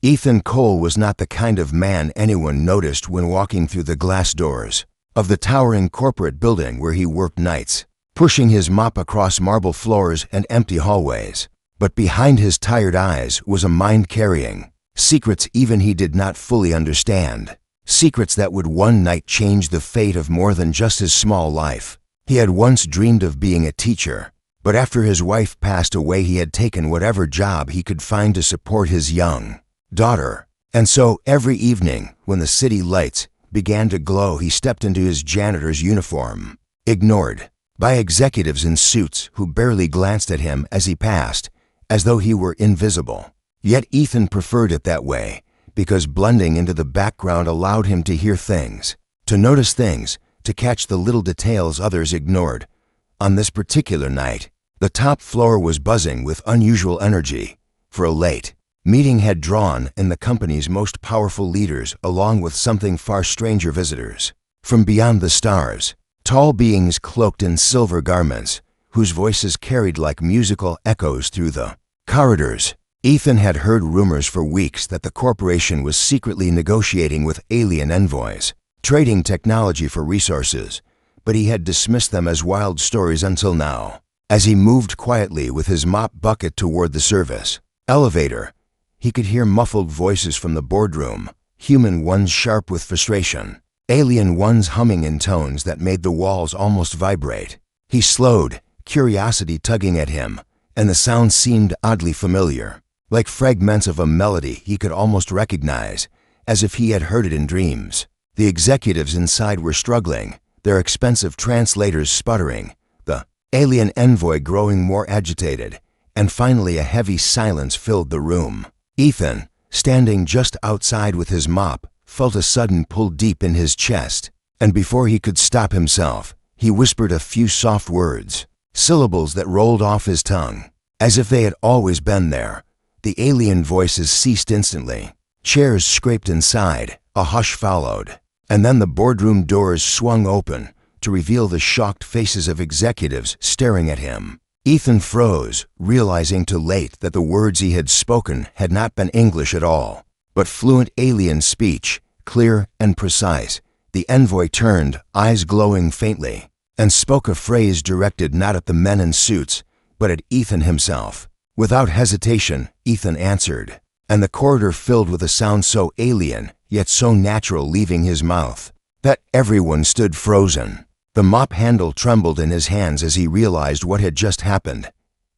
Ethan Cole was not the kind of man anyone noticed when walking through the glass doors of the towering corporate building where he worked nights, pushing his mop across marble floors and empty hallways. But behind his tired eyes was a mind carrying secrets even he did not fully understand. Secrets that would one night change the fate of more than just his small life. He had once dreamed of being a teacher, but after his wife passed away he had taken whatever job he could find to support his young daughter. And so every evening, when the city lights began to glow, he stepped into his janitor's uniform, ignored by executives in suits who barely glanced at him as he passed, as though he were invisible. Yet Ethan preferred it that way, because blending into the background allowed him to hear things, to notice things, to catch the little details others ignored. On this particular night, the top floor was buzzing with unusual energy, for a late meeting had drawn in the company's most powerful leaders along with something far stranger visitors. From beyond the stars, tall beings cloaked in silver garments, whose voices carried like musical echoes through the corridors. Ethan had heard rumors for weeks that the corporation was secretly negotiating with alien envoys, trading technology for resources, but he had dismissed them as wild stories until now. As he moved quietly with his mop bucket toward the service elevator, he could hear muffled voices from the boardroom, human ones sharp with frustration, alien ones humming in tones that made the walls almost vibrate. He slowed, curiosity tugging at him, and the sound seemed oddly familiar, like fragments of a melody he could almost recognize, as if he had heard it in dreams. The executives inside were struggling, their expensive translators sputtering, the alien envoy growing more agitated, and finally a heavy silence filled the room. Ethan, standing just outside with his mop, felt a sudden pull deep in his chest, and before he could stop himself, he whispered a few soft words, syllables that rolled off his tongue, as if they had always been there. The alien voices ceased instantly. Chairs scraped inside, a hush followed, and then the boardroom doors swung open to reveal the shocked faces of executives staring at him. Ethan froze, realizing too late that the words he had spoken had not been English at all, but fluent alien speech, clear and precise. The envoy turned, eyes glowing faintly, and spoke a phrase directed not at the men in suits, but at Ethan himself. Without hesitation, Ethan answered, and the corridor filled with a sound so alien, yet so natural leaving his mouth, that everyone stood frozen. The mop handle trembled in his hands as he realized what had just happened.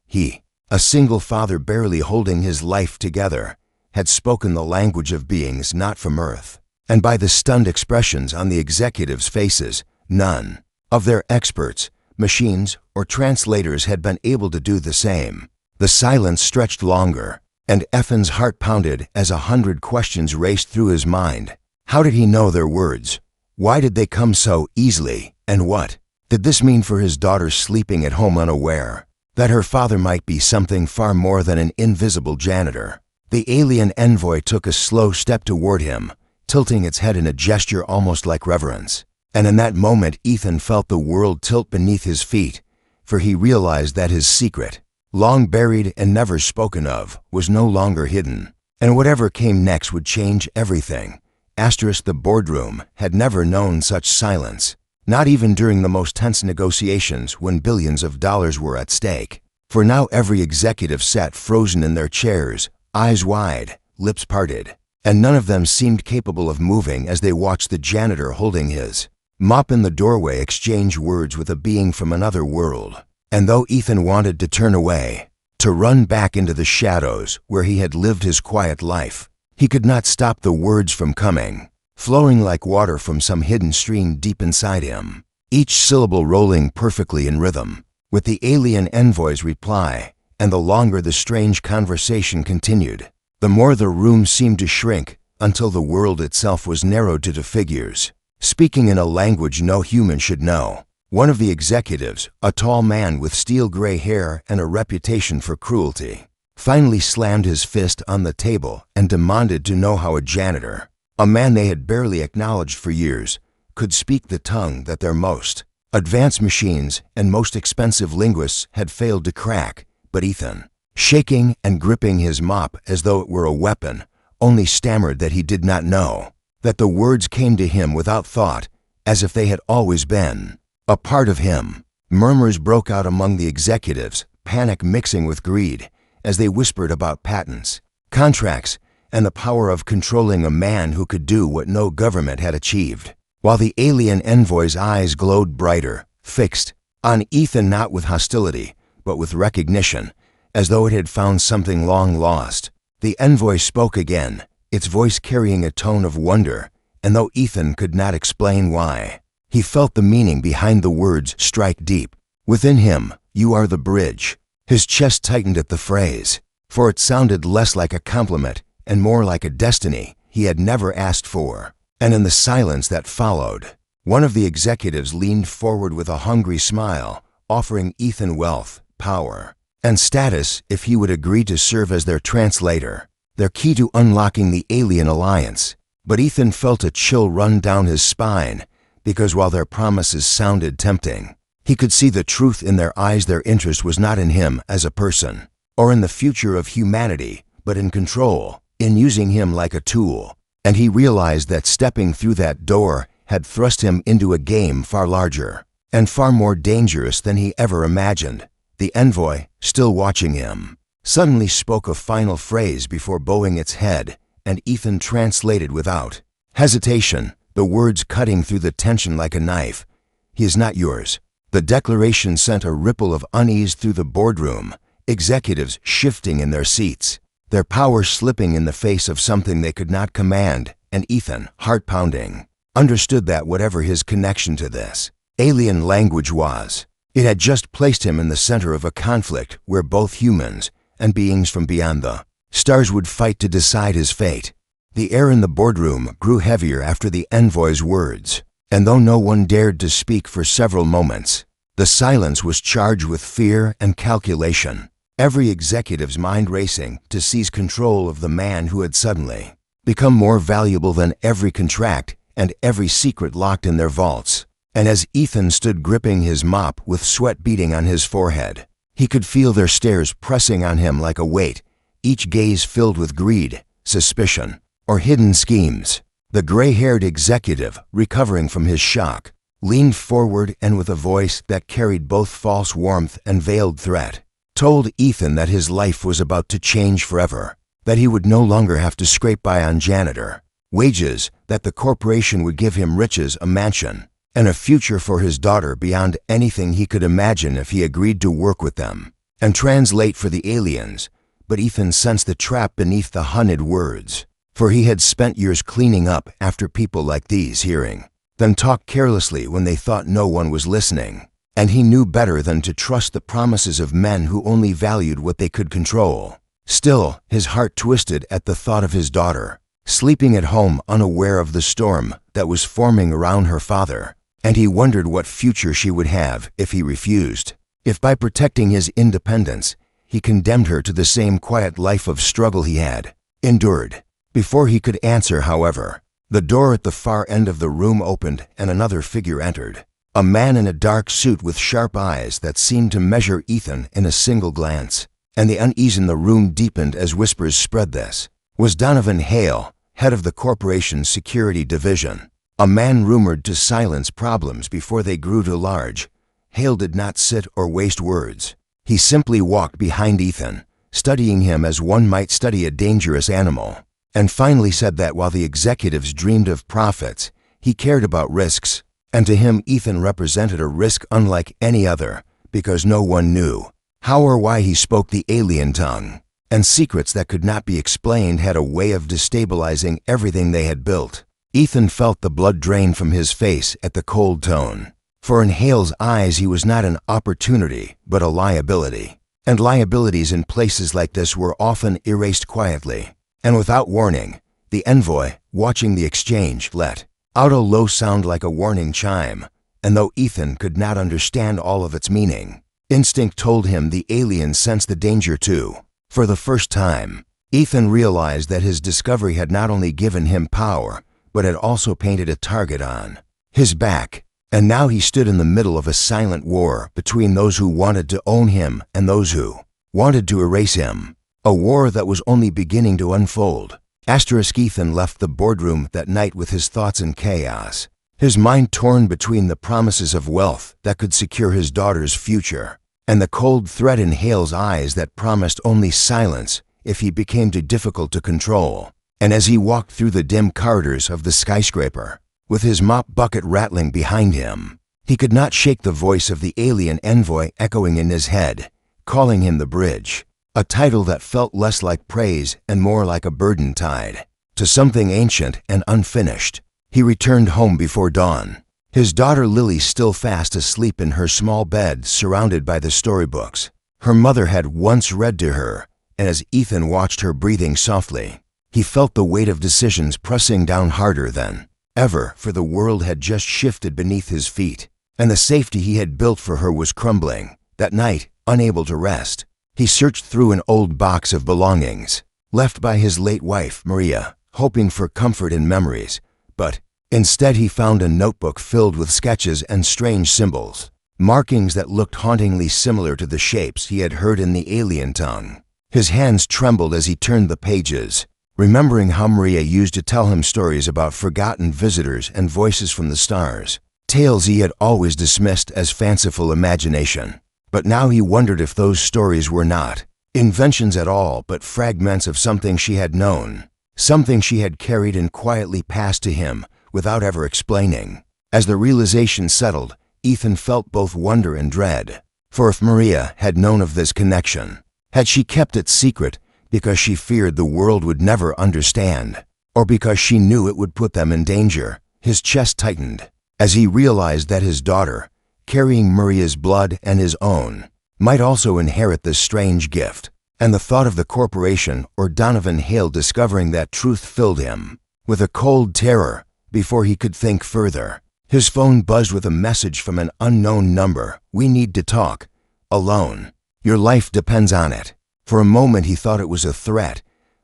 He, a single father barely holding his life together, had spoken the language of beings not from Earth. And by the stunned expressions on the executives' faces, none of their experts, machines, or translators had been able to do the same. The silence stretched longer, and Ethan's heart pounded as 100 questions raced through his mind. How did he know their words? Why did they come so easily? And what did this mean for his daughter sleeping at home unaware that her father might be something far more than an invisible janitor? The alien envoy took a slow step toward him, tilting its head in a gesture almost like reverence. And in that moment, Ethan felt the world tilt beneath his feet, for he realized that his secret, long buried and never spoken of, was no longer hidden. And whatever came next would change everything. The boardroom had never known such silence, not even during the most tense negotiations when billions of dollars were at stake. For now every executive sat frozen in their chairs, eyes wide, lips parted, and none of them seemed capable of moving as they watched the janitor holding his mop in the doorway exchange words with a being from another world. And though Ethan wanted to turn away, to run back into the shadows where he had lived his quiet life, he could not stop the words from coming, flowing like water from some hidden stream deep inside him, each syllable rolling perfectly in rhythm with the alien envoy's reply. And the longer the strange conversation continued, the more the room seemed to shrink until the world itself was narrowed to the figures, speaking in a language no human should know. One of the executives, a tall man with steel-gray hair and a reputation for cruelty, finally slammed his fist on the table and demanded to know how a janitor, a man they had barely acknowledged for years, could speak the tongue that their most advanced machines and most expensive linguists had failed to crack. But Ethan, shaking and gripping his mop as though it were a weapon, only stammered that he did not know, that the words came to him without thought, as if they had always been a part of him. Murmurs broke out among the executives, panic mixing with greed, as they whispered about patents, contracts, and the power of controlling a man who could do what no government had achieved. While the alien envoy's eyes glowed brighter, fixed on Ethan not with hostility, but with recognition, as though it had found something long lost. The envoy spoke again, its voice carrying a tone of wonder, and though Ethan could not explain why, he felt the meaning behind the words strike deep. Within him, you are the bridge. His chest tightened at the phrase, for it sounded less like a compliment and more like a destiny he had never asked for. And in the silence that followed, one of the executives leaned forward with a hungry smile, offering Ethan wealth, power, and status if he would agree to serve as their translator, their key to unlocking the alien alliance. But Ethan felt a chill run down his spine, because while their promises sounded tempting, he could see the truth in their eyes. Their interest was not in him as a person, or in the future of humanity, but in control, in using him like a tool. And he realized that stepping through that door had thrust him into a game far larger and far more dangerous than he ever imagined. The envoy, still watching him, suddenly spoke a final phrase before bowing its head, and Ethan translated without hesitation, the words cutting through the tension like a knife. He is not yours. The declaration sent a ripple of unease through the boardroom, executives shifting in their seats, their power slipping in the face of something they could not command, and Ethan, heart-pounding, understood that whatever his connection to this alien language was, it had just placed him in the center of a conflict where both humans and beings from beyond the stars would fight to decide his fate. The air in the boardroom grew heavier after the envoy's words, and though no one dared to speak for several moments, the silence was charged with fear and calculation, every executive's mind racing to seize control of the man who had suddenly become more valuable than every contract and every secret locked in their vaults. And as Ethan stood gripping his mop with sweat beading on his forehead, he could feel their stares pressing on him like a weight, each gaze filled with greed, suspicion, or hidden schemes. The gray-haired executive, recovering from his shock, leaned forward and with a voice that carried both false warmth and veiled threat, told Ethan that his life was about to change forever, that he would no longer have to scrape by on janitor wages, that the corporation would give him riches, a mansion, and a future for his daughter beyond anything he could imagine if he agreed to work with them and translate for the aliens. But Ethan sensed the trap beneath the honeyed words, for he had spent years cleaning up after people like these, hearing them talk carelessly when they thought no one was listening, and he knew better than to trust the promises of men who only valued what they could control. Still, his heart twisted at the thought of his daughter, sleeping at home unaware of the storm that was forming around her father, and he wondered what future she would have if he refused, if by protecting his independence he condemned her to the same quiet life of struggle he had endured. Before he could answer, however, the door at the far end of the room opened and another figure entered, a man in a dark suit with sharp eyes that seemed to measure Ethan in a single glance, and the unease in the room deepened as whispers spread. This was Donovan Hale, head of the corporation's security division, a man rumored to silence problems before they grew too large. Hale did not sit or waste words. He simply walked behind Ethan, studying him as one might study a dangerous animal, and finally said that while the executives dreamed of profits, he cared about risks, and to him Ethan represented a risk unlike any other, because no one knew how or why he spoke the alien tongue, and secrets that could not be explained had a way of destabilizing everything they had built. Ethan felt the blood drain from his face at the cold tone, for in Hale's eyes he was not an opportunity but a liability, and liabilities in places like this were often erased quietly. And without warning, the envoy, watching the exchange, let out a low sound like a warning chime, and though Ethan could not understand all of its meaning, instinct told him the alien sensed the danger too. For the first time, Ethan realized that his discovery had not only given him power, but had also painted a target on his back, and now he stood in the middle of a silent war between those who wanted to own him and those who wanted to erase him. A war that was only beginning to unfold. Ethan left the boardroom that night with his thoughts in chaos, his mind torn between the promises of wealth that could secure his daughter's future and the cold threat in Hale's eyes that promised only silence if he became too difficult to control. And as he walked through the dim corridors of the skyscraper, with his mop bucket rattling behind him, he could not shake the voice of the alien envoy echoing in his head, calling him the bridge, a title that felt less like praise and more like a burden tied to something ancient and unfinished. He returned home before dawn, his daughter Lily still fast asleep in her small bed surrounded by the storybooks her mother had once read to her, and as Ethan watched her breathing softly, he felt the weight of decisions pressing down harder than ever, for the world had just shifted beneath his feet, and the safety he had built for her was crumbling. That night, unable to rest, he searched through an old box of belongings left by his late wife, Maria, hoping for comfort in memories, but instead he found a notebook filled with sketches and strange symbols, markings that looked hauntingly similar to the shapes he had heard in the alien tongue. His hands trembled as he turned the pages, remembering how Maria used to tell him stories about forgotten visitors and voices from the stars, tales he had always dismissed as fanciful imagination. But now he wondered if those stories were not inventions at all, but fragments of something she had known, something she had carried and quietly passed to him without ever explaining. As the realization settled, Ethan felt both wonder and dread. For if Maria had known of this connection, had she kept it secret because she feared the world would never understand, or because she knew it would put them in danger? His chest tightened as he realized that his daughter, carrying Maria's blood and his own, might also inherit this strange gift, and the thought of the corporation or Donovan Hale discovering that truth filled him with a cold terror. Before he could think further, his phone buzzed with a message from an unknown number. "We need to talk. Alone. Your life depends on it." For a moment he thought it was a threat,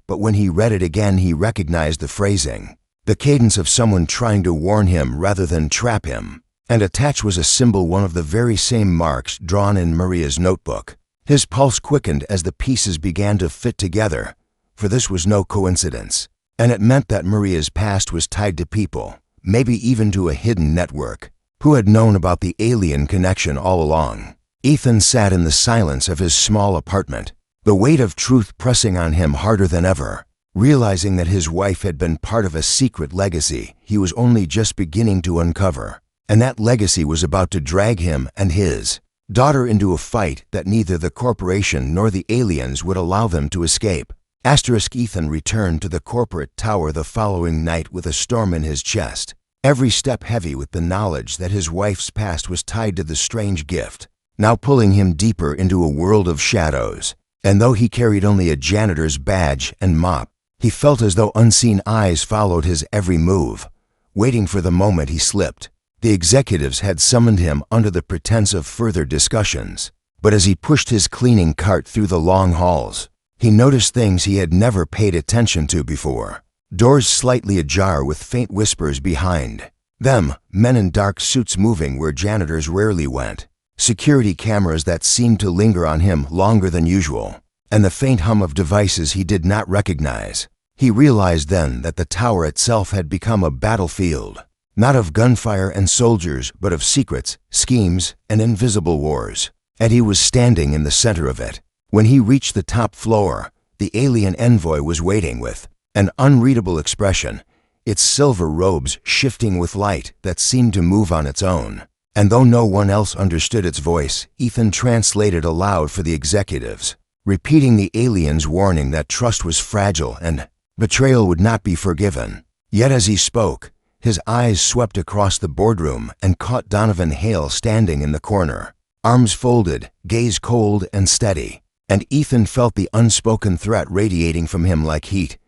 but when he read it again he recognized the phrasing, the cadence of someone trying to warn him rather than trap him. And attached was a symbol, one of the very same marks drawn in Maria's notebook. His pulse quickened as the pieces began to fit together, for this was no coincidence. And it meant that Maria's past was tied to people, maybe even to a hidden network, who had known about the alien connection all along. Ethan sat in the silence of his small apartment, the weight of truth pressing on him harder than ever, realizing that his wife had been part of a secret legacy he was only just beginning to uncover, and that legacy was about to drag him and his daughter into a fight that neither the corporation nor the aliens would allow them to escape. Ethan returned to the corporate tower the following night with a storm in his chest, every step heavy with the knowledge that his wife's past was tied to the strange gift, now pulling him deeper into a world of shadows. And though he carried only a janitor's badge and mop, he felt as though unseen eyes followed his every move, waiting for the moment he slipped. The executives had summoned him under the pretense of further discussions, but as he pushed his cleaning cart through the long halls, he noticed things he had never paid attention to before. Doors slightly ajar with faint whispers behind them, men in dark suits moving where janitors rarely went, security cameras that seemed to linger on him longer than usual, and the faint hum of devices he did not recognize. He realized then that the tower itself had become a battlefield, not of gunfire and soldiers, but of secrets, schemes, and invisible wars, and he was standing in the center of it. When he reached the top floor, the alien envoy was waiting with an unreadable expression, its silver robes shifting with light that seemed to move on its own. And though no one else understood its voice, Ethan translated aloud for the executives, repeating the alien's warning that trust was fragile and betrayal would not be forgiven. Yet as he spoke, his eyes swept across the boardroom and caught Donovan Hale standing in the corner, arms folded, gaze cold and steady. And Ethan felt the unspoken threat radiating from him like heat.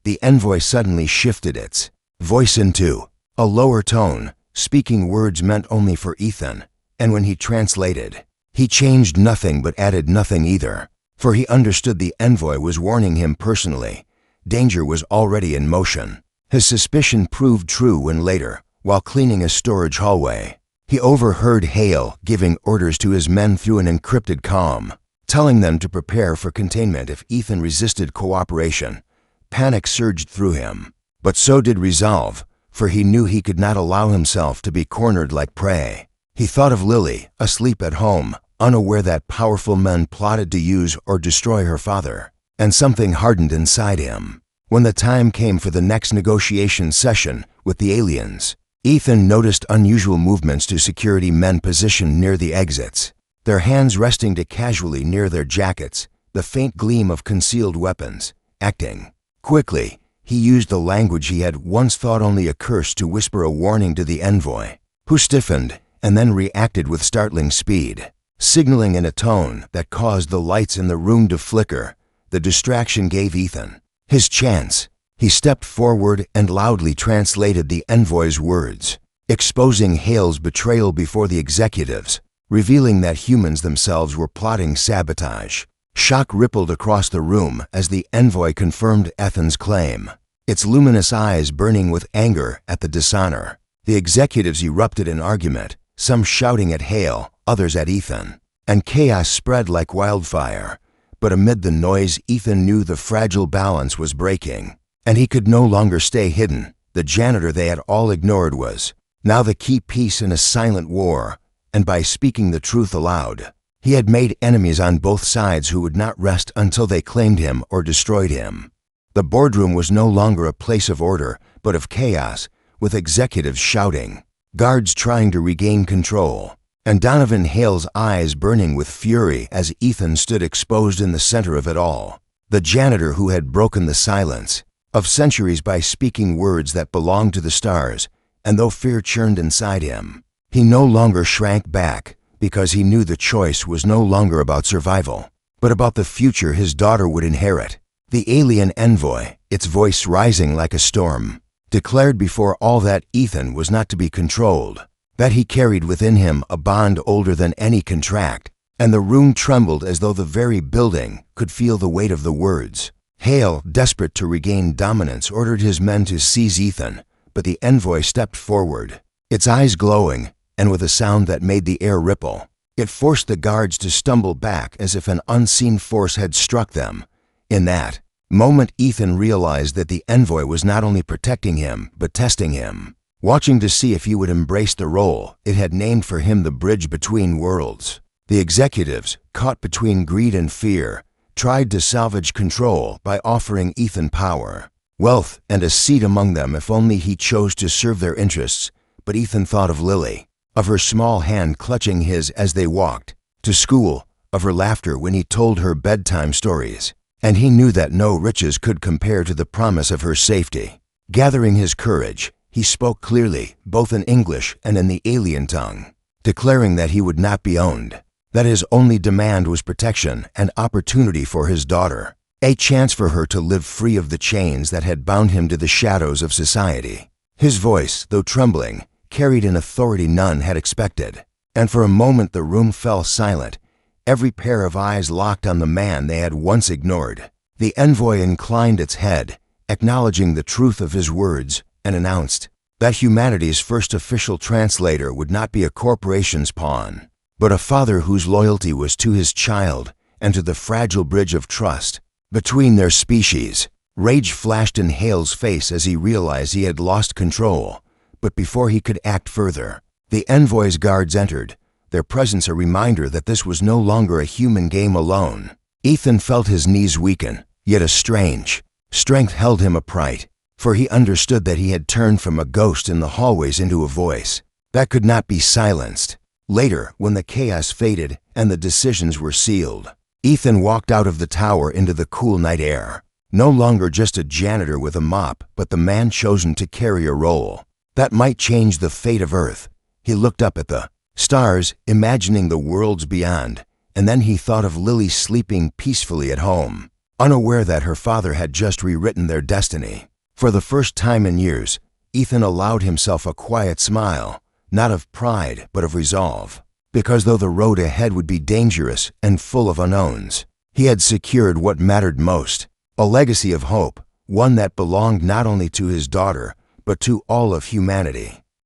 The envoy suddenly shifted its voice into a lower tone, speaking words meant only for Ethan, and when he translated, he changed nothing but added nothing either, for he understood the envoy was warning him personally. Danger was already in motion. His suspicion proved true when later, while cleaning a storage hallway, he overheard Hale giving orders to his men through an encrypted comm, telling them to prepare for containment if Ethan resisted cooperation. Panic surged through him, but so did resolve, for he knew he could not allow himself to be cornered like prey. He thought of Lily, asleep at home, unaware that powerful men plotted to use or destroy her father, and something hardened inside him. When the time came for the next negotiation session with the aliens, Ethan noticed unusual movements to security men positioned near the exits, their hands resting casually near their jackets, the faint gleam of concealed weapons. Acting quickly, he used the language he had once thought only a curse to whisper a warning to the envoy, who stiffened and then reacted with startling speed, signaling in a tone that caused the lights in the room to flicker. The distraction gave Ethan his chance. He stepped forward and loudly translated the envoy's words, exposing Hale's betrayal before the executives, revealing that humans themselves were plotting sabotage. Shock rippled across the room as the envoy confirmed Ethan's claim, its luminous eyes burning with anger at the dishonor. The executives erupted in argument, some shouting at Hale, others at Ethan, and chaos spread like wildfire. But amid the noise, Ethan knew the fragile balance was breaking, and he could no longer stay hidden. The janitor they had all ignored was now the key piece in a silent war, and by speaking the truth aloud, he had made enemies on both sides who would not rest until they claimed him or destroyed him. The boardroom was no longer a place of order, but of chaos, with executives shouting, guards trying to regain control, and Donovan Hale's eyes burning with fury as Ethan stood exposed in the center of it all. The janitor who had broken the silence of centuries by speaking words that belonged to the stars, and though fear churned inside him, he no longer shrank back because he knew the choice was no longer about survival, but about the future his daughter would inherit. The alien envoy, its voice rising like a storm, declared before all that Ethan was not to be controlled, that he carried within him a bond older than any contract, and the room trembled as though the very building could feel the weight of the words. Hale, desperate to regain dominance, ordered his men to seize Ethan, but the envoy stepped forward, its eyes glowing, and with a sound that made the air ripple. It forced the guards to stumble back as if an unseen force had struck them. In that moment, Ethan realized that the envoy was not only protecting him, but testing him, watching to see if he would embrace the role it had named for him, the bridge between worlds. The executives, caught between greed and fear, tried to salvage control by offering Ethan power, wealth, and a seat among them if only he chose to serve their interests. But Ethan thought of Lily, of her small hand clutching his as they walked to school, of her laughter when he told her bedtime stories, and he knew that no riches could compare to the promise of her safety. Gathering his courage, he spoke clearly, both in English and in the alien tongue, declaring that he would not be owned, that his only demand was protection and opportunity for his daughter, a chance for her to live free of the chains that had bound him to the shadows of society. His voice, though trembling, carried an authority none had expected, and for a moment the room fell silent, every pair of eyes locked on the man they had once ignored. The envoy inclined its head, acknowledging the truth of his words, and announced that humanity's first official translator would not be a corporation's pawn, but a father whose loyalty was to his child and to the fragile bridge of trust between their species. Rage flashed in Hale's face as he realized he had lost control, but before he could act further, the envoy's guards entered, their presence a reminder that this was no longer a human game alone. Ethan felt his knees weaken, yet a strange strength held him upright, for he understood that he had turned from a ghost in the hallways into a voice that could not be silenced. Later, when the chaos faded and the decisions were sealed, Ethan walked out of the tower into the cool night air, no longer just a janitor with a mop, but the man chosen to carry a role that might change the fate of Earth. He looked up at the stars, imagining the worlds beyond, and then he thought of Lily sleeping peacefully at home, unaware that her father had just rewritten their destiny. For the first time in years, Ethan allowed himself a quiet smile, not of pride but of resolve, because though the road ahead would be dangerous and full of unknowns, he had secured what mattered most, a legacy of hope, one that belonged not only to his daughter, but to all of humanity.